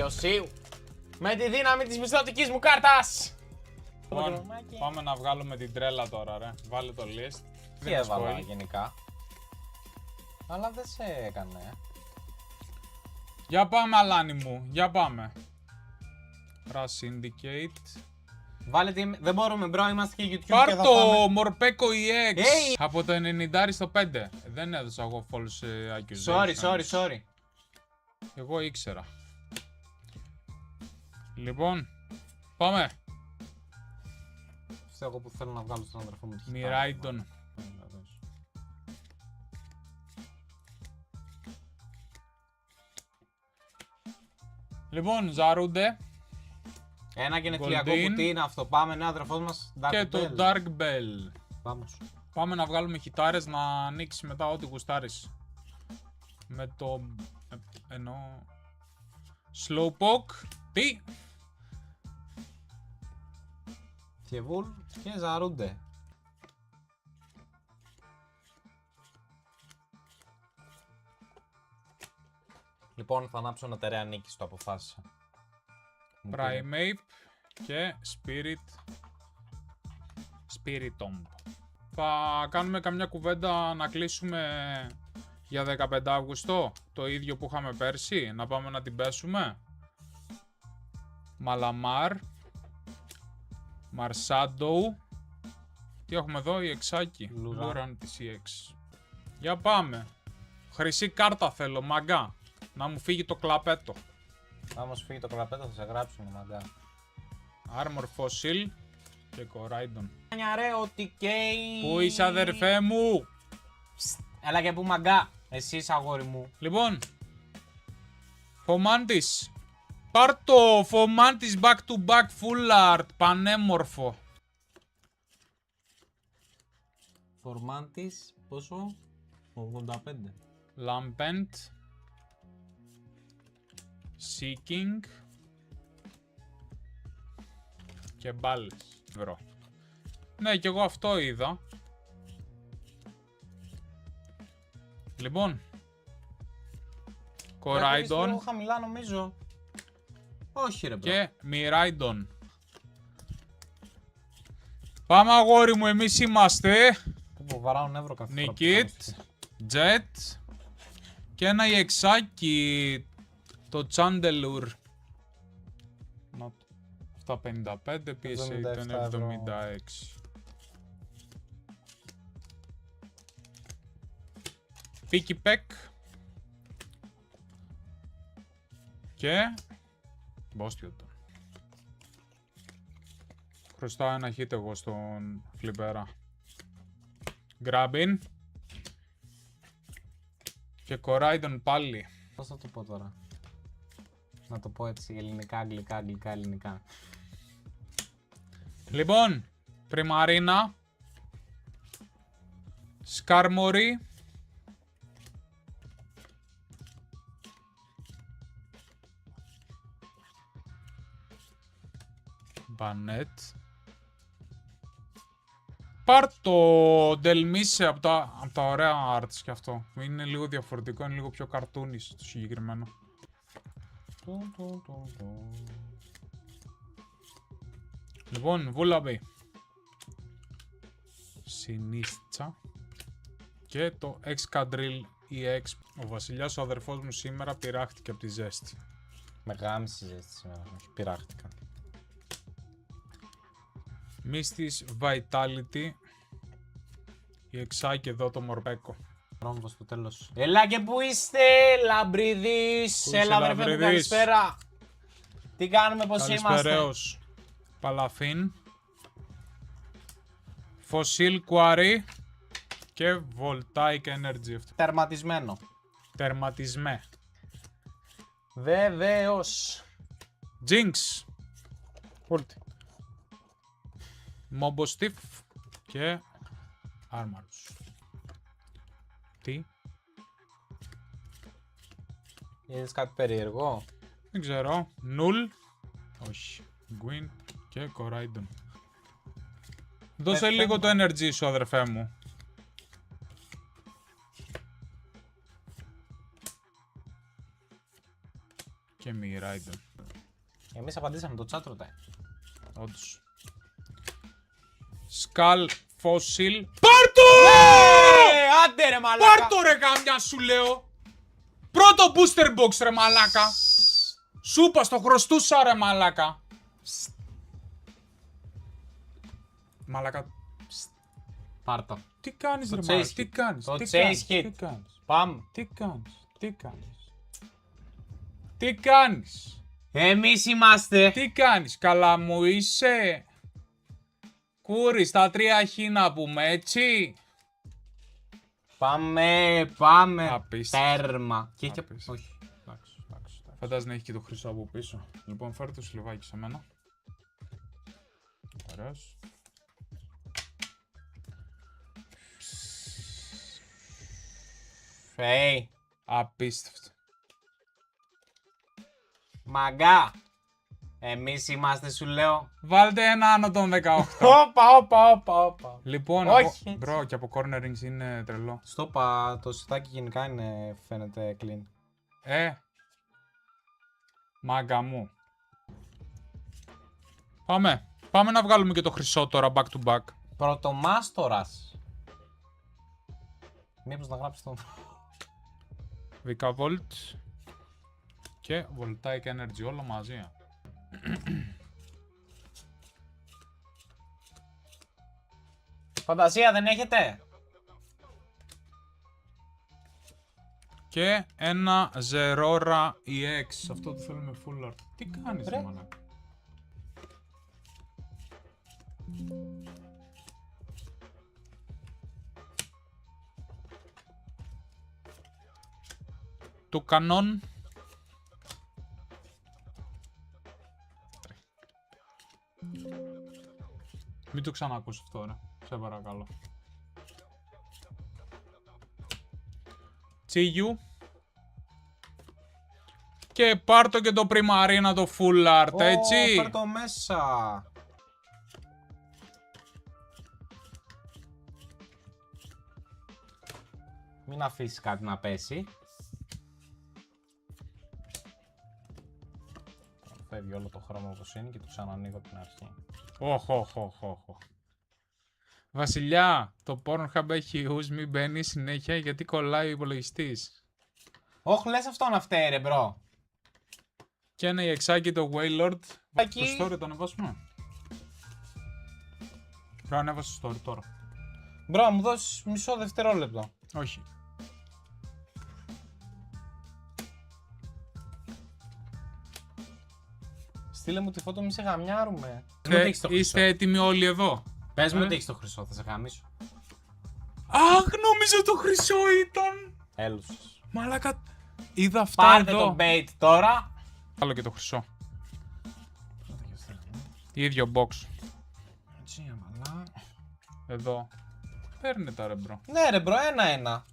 δικαιοσίου με τη δύναμη της μισθωτικής μου κάρτας. Λοιπόν, πάμε να βγάλουμε την τρέλα τώρα, ρε. Βάλε το list. Τι έβαλα γενικά. Αλλά δεν σε έκανε. Για πάμε, Αλάνη μου, για πάμε. Rush Syndicate. Βάλε τι. Δεν μπορούμε, μπρο, είμαστε και YouTube. Πάρ' και θα το πάμε. Μορπέκο EX Hey! από το 90 στο 5. Δεν έδωσα εγώ false accusation. Sorry. Εγώ ήξερα. Λοιπόν, πάμε. Αυτό εγώ που θέλω να βγάλω στον αδερφό μου. Μιράιντον. Λοιπόν, Ζαρούντε. Ένα γενεθλιακό Goldin. κουτί είναι αυτό. Πάμε, ναι, αδερφός μας. Dark Και Bell. το Dark Bell. Vamos. Πάμε να βγάλουμε χιτάρες να ανοίξει μετά ό,τι γουστάρεις. Με το... εννοώ... Slowpoke. Τι? Θιεβούλ και Ζαρούντε. Λοιπόν, θα ανάψω ένα τερέα νίκης, το αποφάσισα. Primeape και Spiritomb. Θα κάνουμε καμιά κουβέντα να κλείσουμε για 15 Αύγουστο, το ίδιο που είχαμε πέρσι, να πάμε να την πέσουμε. Μαλαμάρ, Μαρσάντοου, τι έχουμε εδώ, η εξάκι, Λουραν της EX. Για πάμε. Χρυσή κάρτα θέλω, μαγκά, να μου φύγει το κλαπέτο. Άμα σου φύγει το κλαπέτο θα σε γράψουν, μαγκά. Armor Fossil και Coraidon. Ρε, ότι καίει. Πού είσαι, αδερφέ μου? Έλα και πού, μαγκά. Εσύ είσαι, αγόρι μου. Λοιπόν, Φωμάντης. Πάρ' το Φωμάντης back to back full art, πανέμορφο. Φορμάντης, πόσο? 85. Lampent. Seeking. Και μπάλες. Βρω. Ναι, και εγώ αυτό είδα. Λοιπόν. Coraidon. Λίγο χαμηλά νομίζω. Όχι ρε μπρο. Και Miraidon. Πάμε, αγόρι μου, εμείς είμαστε. Που βαράω νεύρο κάθε φορά που Νικίτ, κάνω Jet και ένα ιεξάκι, το Chandelure. 755, PSA ήταν 76. Πίκι Πεκ και Μπόστιοτον. Χρωστάω ένα hit εγώ στον Φλιπέρα. Γκράμπιν και Coraidon πάλι. Πώς θα το πω τώρα? Να το πω έτσι ελληνικά, αγγλικά, αγγλικά, ελληνικά. Λοιπόν, Πριμαρίνα, Σκάρμορι, Μπανέτ. Πάρ' το Ντελμίσε από τα ωραία arts κι αυτό. Είναι λίγο διαφορετικό, είναι λίγο πιο καρτούνις το συγκεκριμένο. Λοιπόν, Βούλαμπι. Συνίστσα. Και το Excadrill EX. Ο βασιλιάς, ο αδερφός μου, σήμερα πειράχτηκε από τη ζέστη. Με γάμιση ζέστη σήμερα, όχι πειράχτηκα. Μύστης Vitality. Η εξάκι εδώ το Μορπέκο. Ρόμβο στο τέλος. Έλα και πού είστε, Λαμπριδής. Έλα αδερφέ μου, καλησπέρα. Τι κάνουμε, πώς είμαστε? Καλησπεραίος. Παλαφίν. Fossil Quarry. Και Voltaic Energy. Τερματισμένο. Τερματισμέ. Βεβαίως. Jinx. Ulti. Mobostiff. Και Armarus. Τι? Είδες κάτι περίεργο? Δεν ξέρω. Null. Όχι. Gwyn και Coraidon. Δώσε λίγο το energy σου, αδερφέ μου. Και Miraidon. Εμείς απαντήσαμε το chat ρωτάει. Όντως. Skull Fossil. Πάρ' το! Άντε ρε μαλάκα! Πάρ' το ρε γάμια σου λέω! Πρώτο booster box ρε μαλάκα! Σούπα στο χρωστούσα ρε μαλάκα! Μαλάκα... Πάρ' το. Τι κάνεις Το ρε chase μαλάκα, hit. τι κάνεις, Το τι chase κάνεις, hit. τι κάνεις, Πάμε. τι κάνεις, τι κάνεις. Τι κάνεις, Εμείς είμαστε. τι κάνεις, καλά μου είσαι. Κούρι, στα 3 χ να πούμε έτσι. Πάμε. Απίστευτο. Τέρμα. Και έχει και... Απίστευτο. Όχι. Εντάξει. Φαντάζεσαι να έχει και το χρυσό από πίσω. Λοιπόν, φέρε το σλιβάκι σε μένα. Ωραίος. Hey. Απίστευτο. Μαγκά. Εμείς είμαστε σου λέω. Βάλτε ένα άνω των 18. Όπα. Λοιπόν, Όχι. μπρο, και από cornerings είναι τρελό. Στο πα, το σιτάκι γενικά είναι, φαίνεται clean. Μάγκα μου. Πάμε να βγάλουμε και το χρυσό τώρα back to back. Πρωτομάστορας. Μήπως να γράψει το... Vika Volt και Voltaic Energy όλα μαζί. Φαντασία δεν έχετε? Και ένα Zerora EX. Αυτό το θέλουμε full art. Τι κάνεις ρε μαλάκα. Του κανόν. Μην το ξανακούσεις αυτό ρε. Σε παρακαλώ. Τσίγιου. Και πάρ' το και το Primarina το full art, έτσι. Πάρ' το μέσα. Μην αφήσεις κάτι να πέσει. Φεύγει όλο το χρώμα όπως είναι και το ξανανοίγω από την αρχή. Οχ. Βασιλιά, το Pornhub έχει use, μην μπαίνει συνέχεια γιατί κολλάει ο υπολογιστής. Όχι, λες αυτό να φταίει ρε μπρο. Και ένα εξάκι το Wailord. Εκεί. Το story το ανεβάσουμε. Μπρο, ανέβασε το story τώρα. Μπρο, μου δώσεις μισό δευτερόλεπτο. Όχι. Στείλε μου τη φώτο, μη σε γαμιάρουμε. Είστε έτοιμοι όλοι εδώ. Πες μου ότι έχεις το χρυσό, θα σε γαμίσω. Αχ, νόμιζα το χρυσό ήταν. Έλουσες. Μαλάκα. Είδα αυτά Πάρτε εδώ. το bait τώρα. Άλλο και το χρυσό. Ίδιο box. Έτσι, αμαλά. Εδώ. Παίρνε τα ρε μπρο. Ναι ρε μπρο, ένα-ένα.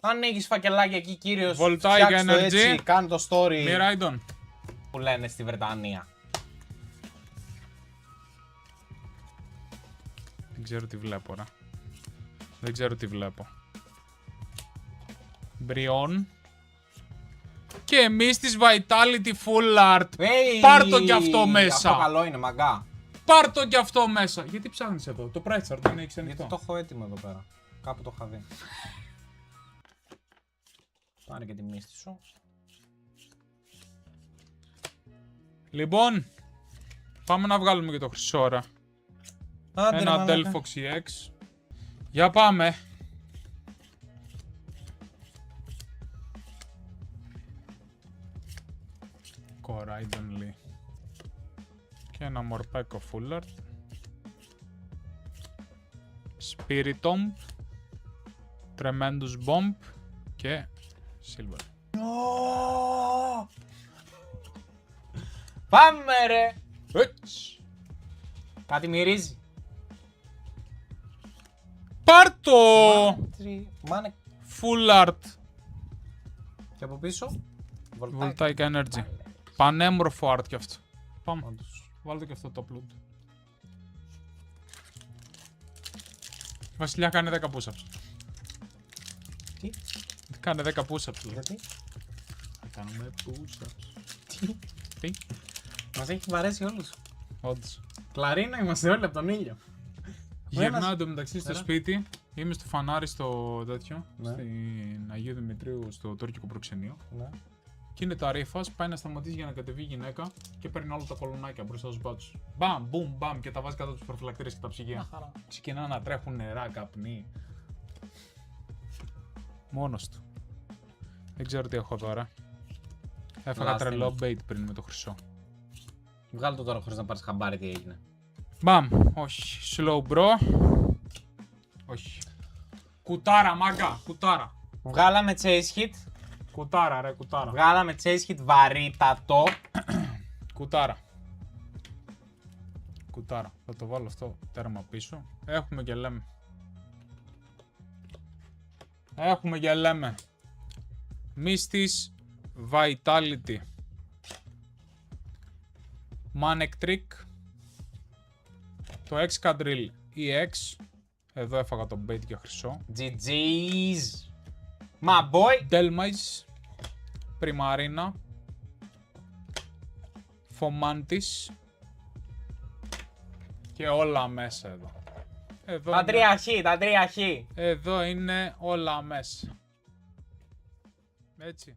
Αν έχεις φακελάκια εκεί κύριος, Voltaic φτιάξ' το Energy. έτσι, κάνε το story Μιράιντον. που λένε στη Βρετανία. Δεν ξέρω τι βλέπω ρε. Δεν ξέρω τι βλέπω. Μπριόν. Και εμείς της Vitality Full Art. Hey, Πάρ' το κι αυτό μέσα. Αυτό καλό είναι, μαγκά. Πάρ' το κι αυτό μέσα. Γιατί ψάχνεις εδώ. Το price chart δεν έχεις ανοιχτό. Γιατί το έχω έτοιμο εδώ πέρα. Κάπου το είχα δει. Πάρε και τη μύστη σου. Λοιπόν. Πάμε να βγάλουμε και το χρυσό ρε. Άντε, Ένα ρε, Dell μαλάκα. Fox EX. Για πάμε. Coraidon Lee. Και ένα Morpeko Full Art. Spiritomb. Tremendous Bomb. Και Silver. Πάμε ρε! Έτσι. Κάτι μυρίζει. Πάρ' το! Μάνε. Full Art. Και από πίσω. Voltaic Energy. Πανέμορφο art κι αυτό. Πάμε. Όντως. Βάλτε και αυτό το upload. Βασιλιά, κάνε 10 push-ups. Τι? Κάνε 10 push-ups. Γιατί? Θα κάνουμε push-ups. Τι? Τι. Μας έχει βαρέσει όλους. Όντως. Κλαρίνα είμαστε όλοι από τον ήλιο. Γυρνάω εντωμεταξύ στο Έλα. σπίτι. Είμαι στο φανάρι στο τέτοιο. Ναι. Στην Αγίου Δημητρίου, στο τουρκικό προξενείο. Ναι. Και είναι τα ρήφα, πάει να σταματήσει για να κατεβεί η γυναίκα και παίρνει όλα τα κολονάκια μπροστά στου μπάτσου. Μπαμ, μπουμ, μπαμ και τα βάζει κάτω από του προφυλακτήρες και τα ψυγεία. Ξεκινά να τρέχουν νερά, καπνί. Μόνος του. Δεν ξέρω τι έχω τώρα. Έφαγα Λάστε τρελό μας. bait πριν με το χρυσό. Βγάλω το τώρα χωρίς να πάρεις χαμπάρι τι έγινε. Μπαμ, όχι. Slow bro. Όχι. Κουτάρα, μάγκα, κουτάρα. Βγάλαμε chase hit. Κουτάρα, ρε, κουτάρα. Βγάλαμε chase hit βαρύτατο. Κουτάρα. Κουτάρα. Θα το βάλω αυτό τέρμα πίσω. Έχουμε και λέμε. Έχουμε και λέμε. Μύστης Vitality. Manic Trick. Το Excadrill EX. Εδώ έφαγα το bait για χρυσό. GG's. My boy. Delmice. Primarina. Fomantis. Και όλα μέσα εδώ. Εδώ Τα είναι- τρία χ, τα τρία χ. Εδώ είναι όλα μέσα. Έτσι.